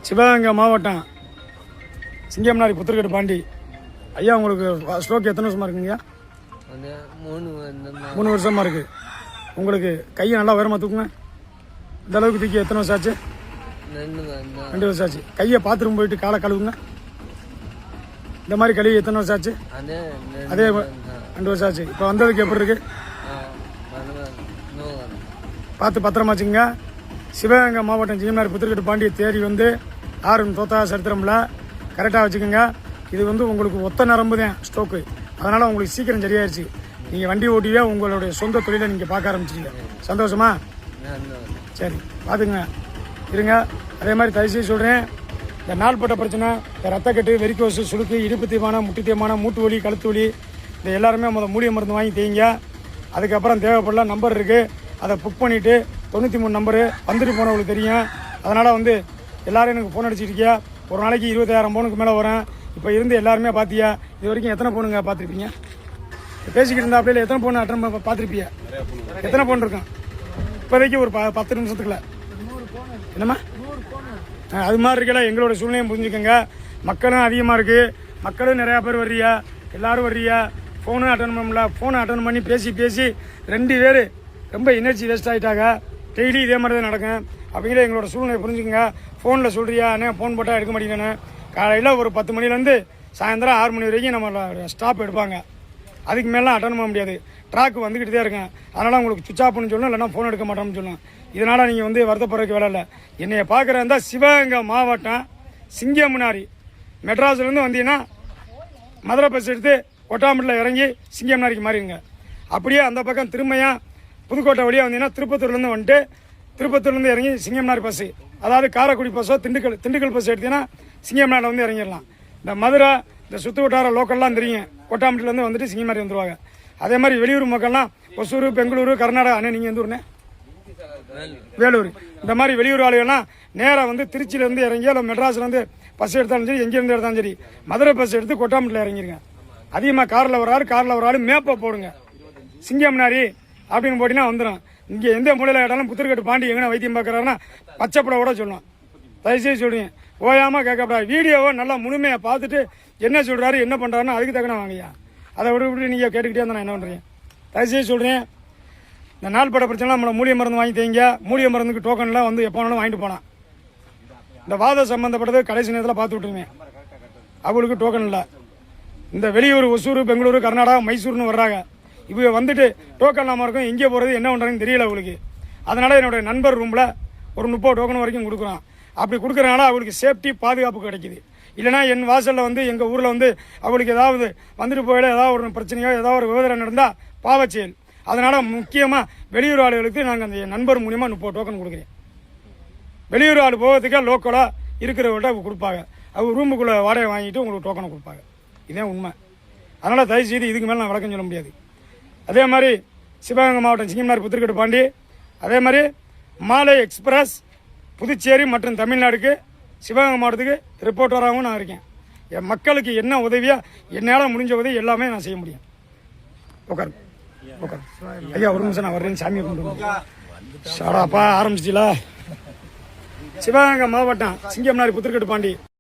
சிவகங்கை மாவட்டம் சிங்கம்னாரி புத்திரக்கட்டு பாண்டி. ஐயா உங்களுக்கு ஸ்ட்ரோக் எத்தனை வருஷமா இருக்குங்கய்யா? 3 வருஷமா இருக்கு. உங்களுக்கு கையை நல்லா உயரமா தூக்குங்க. இந்த அளவுக்கு தூக்கி எத்தனை வருஷம் ஆச்சு? 2 வருஷம் ஆச்சு. கையை பாத்ரூம் போயிட்டு காலை கழுவுங்க. இந்த மாதிரி கழுவி எத்தனை வருஷம் ஆச்சு? அதே 2 வருஷம் ஆச்சு. இப்போ வந்ததுக்கு எப்படி இருக்கு? பார்த்து பத்திரமா வச்சுங்க. சிவகங்கை மாவட்டம் சிங்கம்னாரி புத்திரக்கட்டு பாண்டியை தேடி வந்து யாரும் தோத்தா சரித்திரம்ல கரெக்டாக வச்சுக்கோங்க. இது வந்து உங்களுக்கு ஒத்த நரம்பு தான் ஸ்ட்ரோக்கு. அதனால் உங்களுக்கு சீக்கிரம் சரியாயிருச்சு. நீங்கள் வண்டி ஓட்டியே உங்களுடைய சொந்த தொழிலை நீங்கள் பார்க்க ஆரம்பிச்சிங்க. சந்தோஷமா? சரி, பார்த்துங்க இருங்க. அதே மாதிரி தயவுசெய்து சொல்கிறேன், இந்த நாள்பட்ட பிரச்சனை, இந்த ரத்தக்கட்டு, வெறிக்கோசு, சுளுக்கு, இடுப்பு தீமானம், முட்டி தீமானம், மூட்டு வலி, கழுத்து வலி, இந்த எல்லாருமே மூலிகை மருந்து வாங்கி தேய்ங்க. அதுக்கப்புறம் தேவைப்படலாம் நம்பர் இருக்குது, அதை புக் பண்ணிவிட்டு 93 நம்பரு வந்துட்டு போனவங்களுக்கு தெரியும். அதனால் வந்து எல்லோரும் எனக்கு ஃபோன் அடிச்சுட்டு இருக்கியா. ஒரு நாளைக்கு 20,000 ஃபோனுக்கு மேலே வரேன். இப்போ இருந்து எல்லாருமே பார்த்தியா? இது வரைக்கும் எத்தனை ஃபோனுங்க பார்த்துருப்பீங்க? பேசிக்கிட்டு இருந்தா அப்படியே எத்தனை ஃபோன் அட்டன் பார்த்துருப்பியா? எத்தனை ஃபோன் இருக்கும் இப்போதைக்கு? ஒரு 10 நிமிஷத்துக்குள்ள என்னம்மா அது மாதிரி இருக்கல. எங்களோட சூழ்நிலையும் புரிஞ்சுக்கோங்க. மக்களும் அதிகமாக இருக்குது, மக்களும் நிறையா பேர் வர்றியா, எல்லோரும் வர்றியா. ஃபோனும் அட்டன் பண்ணல. ஃபோனை அட்டன் பண்ணி பேசி 2 பேர் ரொம்ப எனர்ஜி வேஸ்ட் ஆகிட்டாங்க. டெய்லி இதே மாதிரி தான் நடக்கும். அப்படிங்கிற எங்களோட சூழ்நிலை புரிஞ்சுக்கோங்க. ஃபோனில் சொல்கிறியா அண்ணே, ஃபோன் போட்டால் எடுக்க மாட்டேங்கிறேன்னு. காலையில் ஒரு 10 மணிலேருந்து சாயந்தரம் 6 மணி வரைக்கும் நம்ம ஸ்டாப் எடுப்பாங்க. அதுக்கு மேலாம் அட்டன் பண்ண முடியாது. ட்ராக் வந்துக்கிட்டு தான் இருக்கேன். அதனால் உங்களுக்கு சுவிட்ச் ஆஃப் பண்ணு சொல்லணும், இல்லைனா ஃபோன் எடுக்க மாட்டோம்னு சொல்லணும். இதனால் நீங்கள் வந்து வருத்தப்படுறதுக்கு வேலை இல்லை. என்னைய பார்க்குறதா சிவகங்கை மாவட்டம் சிங்கம்னாரி மெட்ராஸ்லேருந்து வந்தீங்கன்னா மதுரை பஸ் எடுத்து கொட்டாம்பட்டில் இறங்கி சிங்கம்னாரிக்கு மாறிடுங்க. அப்படியே அந்த பக்கம் திரும்பியா புதுக்கோட்டை வழியாக வந்தீங்கன்னா திருப்பத்தூர்லேருந்து வந்துட்டு திருப்பத்தூர்லேருந்து இறங்கி சிங்கம்னாரி பஸ்ஸு, அதாவது காரைக்குடி பஸ்ஸோ திண்டுக்கல் பஸ் எடுத்தீங்கன்னா சிங்கம்னாரில் வந்து இறங்கிடலாம். இந்த மதுரை, இந்த சுற்று வட்டார லோக்கல்லாம் தெரியும். கொட்டாம்பட்டிலேருந்து வந்துட்டு சிங்கம்னாரி வந்துடுவாங்க. அதே மாதிரி வெளியூர் மக்கள்லாம் ஒசூர், பெங்களூரு, கர்நாடகா. அண்ணே நீங்கள் எந்த ஊர்னே? வேலூர். இந்த மாதிரி வெளியூர் ஆளுகள்லாம் நேராக வந்து திருச்சியிலேருந்து இறங்கி, இல்லை மெட்ராஸ்லேருந்து பஸ் எடுத்தாலும் சரி, எங்கேருந்து எடுத்தாலும் சரி, மதுரை பஸ் எடுத்து கொட்டாம்பட்டில் இறங்கிருங்க. அதிகமாக காரில் ஒரு ஆள் மேப்பை போடுங்க. சிங்கம்னாரி அப்படின்னு போட்டிங்கன்னா வந்துடும். இங்கே எந்த மூலையில் கேட்டாலும் புத்திரக்கட்டு பாண்டி எங்கே வைத்தியம் பார்க்குறாருன்னா பச்சைப்படவோட சொல்லணும். தயவுசெய்து சொல்லுங்க, ஓயாமல் கேட்கப்படாது. வீடியோவை நல்லா முழுமையாக பார்த்துட்டு என்ன சொல்கிறாரு, என்ன பண்ணுறாருன்னு அதுக்கு தக்கன வாங்கய்யா. அதை விட்டு நீங்கள் கேட்டுக்கிட்டே இருந்தால் நான் என்ன பண்ணுறேன்? தயவுசெய்து சொல்கிறேன், இந்த நாள்பட்ட பிரச்சனை நம்மளை மூலிகை மருந்து வாங்கி தேங்க. மூலிகை மருந்துக்கு டோக்கன்லாம் வந்து எப்போ வேணாலும் வாங்கிட்டு போனான். இந்த வாதம் சம்மந்தப்பட்டது கடைசி நேரத்தில் பார்த்து விட்டுருவேன். அவங்களுக்கு டோக்கன் இல்லை. இந்த வெளியூர் ஒசூர், பெங்களூரு, கர்நாடகா, மைசூர்னு வர்றாங்க. இப்போ வந்துட்டு டோக்கன் இல்லாமல் இருக்கும். எங்கே போகிறது, என்ன பண்ணுறதுன்னு தெரியல அவங்களுக்கு. அதனால் என்னுடைய நண்பர் ரூமில் ஒரு 30 டோக்கன் வரைக்கும் கொடுக்குறான். அப்படி கொடுக்குறதுனால அவங்களுக்கு சேஃப்டி, பாதுகாப்பு கிடைக்கிது. இல்லைனா என் வாசலில் வந்து எங்கள் ஊரில் வந்து அவங்களுக்கு ஏதாவது வந்துட்டு போயிட ஏதாவது ஒரு பிரச்சனையோ ஏதாவது ஒரு விவகாரம் நடந்தால் பாவச்செயல். அதனால் முக்கியமாக வெளியூர் ஆளுகளுக்கு நாங்கள் அந்த நண்பர் மூலியமாக 30 டோக்கன் கொடுக்குறேன். வெளியூர் ஆள் போகிறதுக்கே லோக்கலாக இருக்கிறவங்கள்ட்ட கொடுப்பாங்க. அவங்க ரூமுக்குள்ளே வாடகை வாங்கிட்டு உங்களுக்கு டோக்கனை கொடுப்பாங்க. இதுதான் உண்மை. அதனால் தயவுசெய்து இதுக்கு மேலே நான் விளக்கம் சொல்ல முடியாது. அதே மாதிரி சிவகங்கை மாவட்டம் சிங்கம்னாரி புத்திரக்கட்டு பாண்டி, அதே மாதிரி மாலை எக்ஸ்பிரஸ் புதுச்சேரி மற்றும் தமிழ்நாடுக்கு சிவகங்கை மாவட்டத்துக்கு ரிப்போர்ட்டராகவும் நான் இருக்கேன். என் மக்களுக்கு என்ன உதவியாக என்னால் முடிஞ்ச உதவி எல்லாமே நான் செய்ய முடியும். உட்காரு ஐயா, ஒரு நிமிஷம் நான் வர்றேன். சாமியை கொண்டு வந்து சாடாப்பா ஆரம்பிச்சிட்டீங்களா? சிவகங்கை மாவட்டம் சிங்கம்னாரி புத்திரக்கட்டு பாண்டி.